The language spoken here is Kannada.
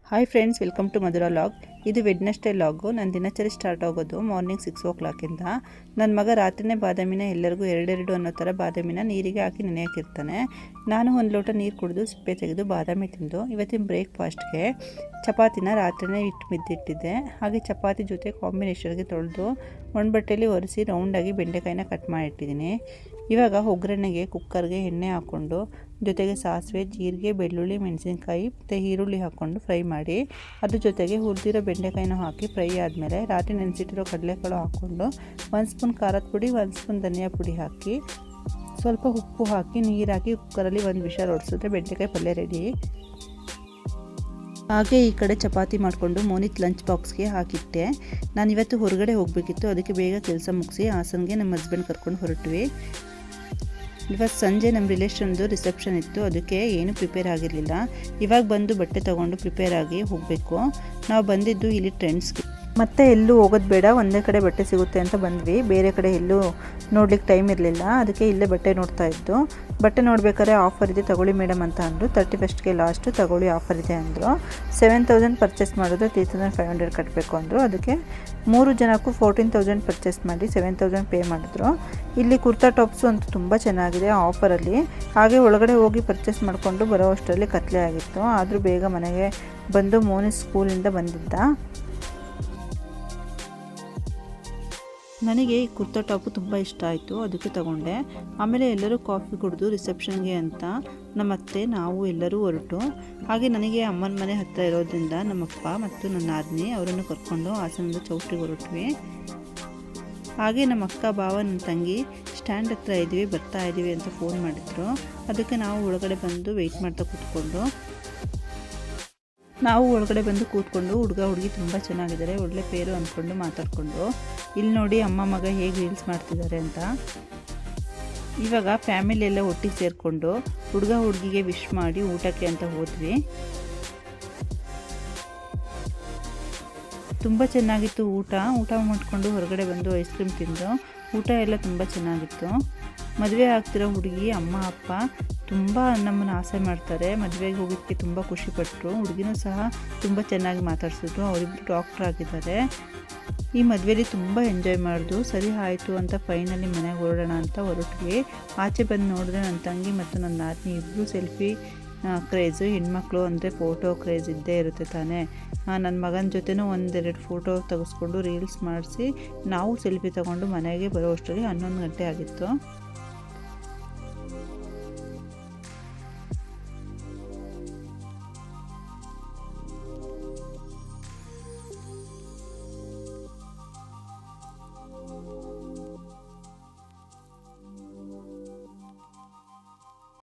Hi friends, welcome to Madhura log. ಇದು ವೆಡ್ನೆಸ್ಡೇ ಲಾಗು. ನನ್ನ ದಿನಚರಿ ಸ್ಟಾರ್ಟ್ ಆಗೋದು ಮಾರ್ನಿಂಗ್ 6 o'clock. ನನ್ನ ಮಗ ರಾತ್ರಿನೇ ಬಾದಾಮಿನ ಎಲ್ಲರಿಗೂ ಎರಡೆರಡು ಅನ್ನೋ ಥರ ಬಾದಾಮಿನ ನೀರಿಗೆ ಹಾಕಿ ನೆನೆಯೋಕ್ಕಿರ್ತಾನೆ. ನಾನು ಒಂದು ಲೋಟ ನೀರು ಕುಡಿದು ಸಿಪ್ಪೆ ತೆಗೆದು ಬಾದಾಮಿ ತಿಂದು ಇವತ್ತಿನ ಬ್ರೇಕ್ಫಾಸ್ಟ್ಗೆ ಚಪಾತಿನ ರಾತ್ರಿನೇ ಬಿದ್ದಿಟ್ಟಿದ್ದೆ. ಹಾಗೆ ಚಪಾತಿ ಜೊತೆ ಕಾಂಬಿನೇಷನ್ಗೆ ತೊಳೆದು ಒಂದು ಬಟ್ಟೆಯಲ್ಲಿ ಒರೆಸಿ ರೌಂಡಾಗಿ ಬೆಂಡೆಕಾಯಿನ ಕಟ್ ಮಾಡಿಟ್ಟಿದ್ದೀನಿ. ಇವಾಗ ಒಗ್ಗರಣೆಗೆ ಕುಕ್ಕರ್ಗೆ ಎಣ್ಣೆ ಹಾಕ್ಕೊಂಡು ಜೊತೆಗೆ ಸಾಸಿವೆ, ಜೀರಿಗೆ, ಬೆಳ್ಳುಳ್ಳಿ, ಮೆಣಸಿನ್ಕಾಯಿ ಮತ್ತು ಈರುಳ್ಳಿ ಹಾಕ್ಕೊಂಡು ಫ್ರೈ ಮಾಡಿ ಅದ್ರ ಜೊತೆಗೆ ಹುರಿದಿರೋ ಬೆಂಡೆಕಾಯಿನ ಹಾಕಿ ಫ್ರೈ ಆದಮೇಲೆ ರಾತ್ರಿ ನೆನೆಸಿಟ್ಟಿರೋ ಕಡಲೆಕಾಳು ಹಾಕ್ಕೊಂಡು 1 ಸ್ಪೂನ್ ಖಾರದ ಪುಡಿ, 1 ಸ್ಪೂನ್ ಧನಿಯಾ ಪುಡಿ ಹಾಕಿ ಸ್ವಲ್ಪ ಉಪ್ಪು ಹಾಕಿ ನೀರು ಹಾಕಿ ಕುಕ್ಕರಲ್ಲಿ 1 ವಿಷಲ್ ಹೊಡಿಸಿದ್ರೆ ಬೆಂಡೆಕಾಯಿ ಪಲ್ಯ ರೆಡಿ. ಹಾಗೆ ಈ ಕಡೆ ಚಪಾತಿ ಮಾಡಿಕೊಂಡು ಮೋನಿತ್ ಲಂಚ್ ಬಾಕ್ಸ್ಗೆ ಹಾಕಿಟ್ಟೆ. ನಾನಿವತ್ತು ಹೊರಗಡೆ ಹೋಗಬೇಕಿತ್ತು, ಅದಕ್ಕೆ ಬೇಗ ಕೆಲಸ ಮುಗಿಸಿ ಹಾಸನ್ಗೆ ನಮ್ಮ ಹಸ್ಬೆಂಡ್ ಕರ್ಕೊಂಡು ಹೊರಟ್ವಿ. ಇವತ್ತು ಸಂಜೆ ನಮ್ಮ ರಿಲೇಷನ್ದು ರಿಸೆಪ್ಷನ್ ಇತ್ತು, ಅದಕ್ಕೆ ಏನು ಪ್ರಿಪೇರ್ ಆಗಿರಲಿಲ್ಲ. ಇವಾಗ ಬಂದು ಬಟ್ಟೆ ತೊಗೊಂಡು ಪ್ರಿಪೇರ್ ಆಗಿ ಹೋಗಬೇಕು. ನಾವು ಬಂದಿದ್ದು ಇಲ್ಲಿ ಟ್ರೆಂಡ್ಸ್ಗೆ, ಮತ್ತೆ ಎಲ್ಲೂ ಹೋಗೋದು ಬೇಡ, ಒಂದೇ ಕಡೆ ಬಟ್ಟೆ ಸಿಗುತ್ತೆ ಅಂತ ಬಂದ್ವಿ. ಬೇರೆ ಕಡೆ ಎಲ್ಲೂ ನೋಡ್ಲಿಕ್ಕೆ ಟೈಮ್ ಇರಲಿಲ್ಲ, ಅದಕ್ಕೆ ಇಲ್ಲೇ ಬಟ್ಟೆ ನೋಡ್ತಾ ಇದ್ದು. ಬಟ್ಟೆ ನೋಡ್ಬೇಕಾದ್ರೆ ಆಫರ್ ಇದೆ ತಗೊಳ್ಳಿ ಮೇಡಮ್ ಅಂತ ಅಂದರು. 31st ಲಾಸ್ಟು ತಗೊಳ್ಳಿ ಆಫರ್ ಇದೆ ಅಂದರು. 7,000 ಪರ್ಚೇಸ್ ಮಾಡಿದ್ರೆ 3,500 ಕಟ್ಟಬೇಕು ಅಂದರು. ಅದಕ್ಕೆ 3 ಜನಕ್ಕೂ 14,000 ಪರ್ಚೇಸ್ ಮಾಡಿ 7,000 ಪೇ ಮಾಡಿದ್ರು. ಇಲ್ಲಿ ಕುರ್ತಾ ಟಾಪ್ಸು ಅಂತೂ ತುಂಬ ಚೆನ್ನಾಗಿದೆ ಆಫರಲ್ಲಿ. ಹಾಗೆ ಒಳಗಡೆ ಹೋಗಿ ಪರ್ಚೇಸ್ ಮಾಡಿಕೊಂಡು ಬರೋ ಅಷ್ಟರಲ್ಲಿ ಕತ್ಲೆ ಆಗಿತ್ತು. ಆದರೂ ಬೇಗ ಮನೆಗೆ ಬಂದು ಮೋನಿ ಸ್ಕೂಲಿಂದ ಬಂದಿದ್ದ. ನನಗೆ ಈ ಕುರ್ತಾ ಟಾಪು ತುಂಬ ಇಷ್ಟ ಆಯಿತು, ಅದಕ್ಕೆ ತಗೊಂಡೆ. ಆಮೇಲೆ ಎಲ್ಲರೂ ಕಾಫಿ ಕುಡಿದು ರಿಸೆಪ್ಷನ್ಗೆ ಅಂತ ನಮ್ಮತ್ತೆ ನಾವು ಎಲ್ಲರೂ ಹೊರಟು. ಹಾಗೆ ನನಗೆ ಅಮ್ಮನ ಮನೆ ಹತ್ತಿರ ಇರೋದ್ರಿಂದ ನಮ್ಮಪ್ಪ ಮತ್ತು ನನ್ನ ಆದ್ನಿ ಅವರನ್ನು ಕರ್ಕೊಂಡು ಹಾಸನದ ಚೌಟ್ರಿಗೆ ಹೊರಟ್ವಿ. ಹಾಗೆ ನಮ್ಮ ಅಕ್ಕ, ಭಾವ, ನನ್ನ ತಂಗಿ ಸ್ಟ್ಯಾಂಡ್ ಹತ್ರ ಇದ್ವಿ, ಬರ್ತಾ ಇದ್ದೀವಿ ಅಂತ ಫೋನ್ ಮಾಡಿದ್ರು. ಅದಕ್ಕೆ ನಾವು ಒಳಗಡೆ ಬಂದು ವೆಯ್ಟ್ ಮಾಡ್ತಾ ಕೂತ್ಕೊಂಡು ಹುಡುಗ ಹುಡುಗಿ ತುಂಬ ಚೆನ್ನಾಗಿದ್ದಾರೆ, ಒಳ್ಳೆ ಪೇರು ಅಂದ್ಕೊಂಡು ಮಾತಾಡಿಕೊಂಡು ಇಲ್ಲಿ ನೋಡಿ ಅಮ್ಮ ಮಗ ಹೇಗೆ ರೀಲ್ಸ್ ಮಾಡ್ತಿದ್ದಾರೆ ಅಂತ. ಇವಾಗ ಫ್ಯಾಮಿಲಿ ಎಲ್ಲ ಒಟ್ಟಿಗೆ ಸೇರಿಕೊಂಡು ಹುಡುಗ ಹುಡುಗಿಗೆ ವಿಶ್ ಮಾಡಿ ಊಟಕ್ಕೆ ಅಂತ ಹೋದ್ವಿ. ತುಂಬ ಚೆನ್ನಾಗಿತ್ತು ಊಟ ಮಾಡಿಕೊಂಡು ಹೊರಗಡೆ ಬಂದು ಐಸ್ ಕ್ರೀಮ್ ತಿಂದು ಊಟ ಎಲ್ಲ ತುಂಬ ಚೆನ್ನಾಗಿತ್ತು. ಮದುವೆ ಆಗ್ತಿರೋ ಹುಡುಗಿ ಅಮ್ಮ ಅಪ್ಪ ತುಂಬ ನಮ್ಮನ್ನು ಆಸೆ ಮಾಡ್ತಾರೆ. ಮದುವೆಗೆ ಹೋಗೋದಕ್ಕೆ ತುಂಬ ಖುಷಿಪಟ್ಟರು. ಹುಡುಗಿನೂ ಸಹ ತುಂಬ ಚೆನ್ನಾಗಿ ಮಾತಾಡ್ಸಿದ್ರು. ಅವರಿಬ್ಬರು ಡಾಕ್ಟ್ರ್ ಆಗಿದ್ದಾರೆ. ಈ ಮದುವೆಯಲ್ಲಿ ತುಂಬ ಎಂಜಾಯ್ ಮಾಡಿದ್ರು. ಸರಿ ಆಯಿತು ಅಂತ ಫೈನಲಿ ಮನೆಗೆ ಹೊರಡೋಣ ಅಂತ ಹೊರಟ್ವಿ. ಆಚೆ ಬಂದು ನೋಡಿದ್ರೆ ನನ್ನ ತಂಗಿ ಮತ್ತು ನನ್ನ ನಾದಿನಿ ಇಬ್ಬರು ಸೆಲ್ಫಿ ಕ್ರೇಜು. ಹೆಣ್ಮಕ್ಳು ಅಂದರೆ ಫೋಟೋ ಕ್ರೇಜ್ ಇದ್ದೇ ಇರುತ್ತೆ ತಾನೇ. ನನ್ನ ಮಗನ ಜೊತೆನೂ 1-2 ಫೋಟೋ ತೆಗೆಸ್ಕೊಂಡು ರೀಲ್ಸ್ ಮಾಡಿಸಿ ನಾವು ಸೆಲ್ಫಿ ತೊಗೊಂಡು ಮನೆಗೆ ಬರೋ ಅಷ್ಟರಲ್ಲಿ 11 ಗಂಟೆ ಆಗಿತ್ತು.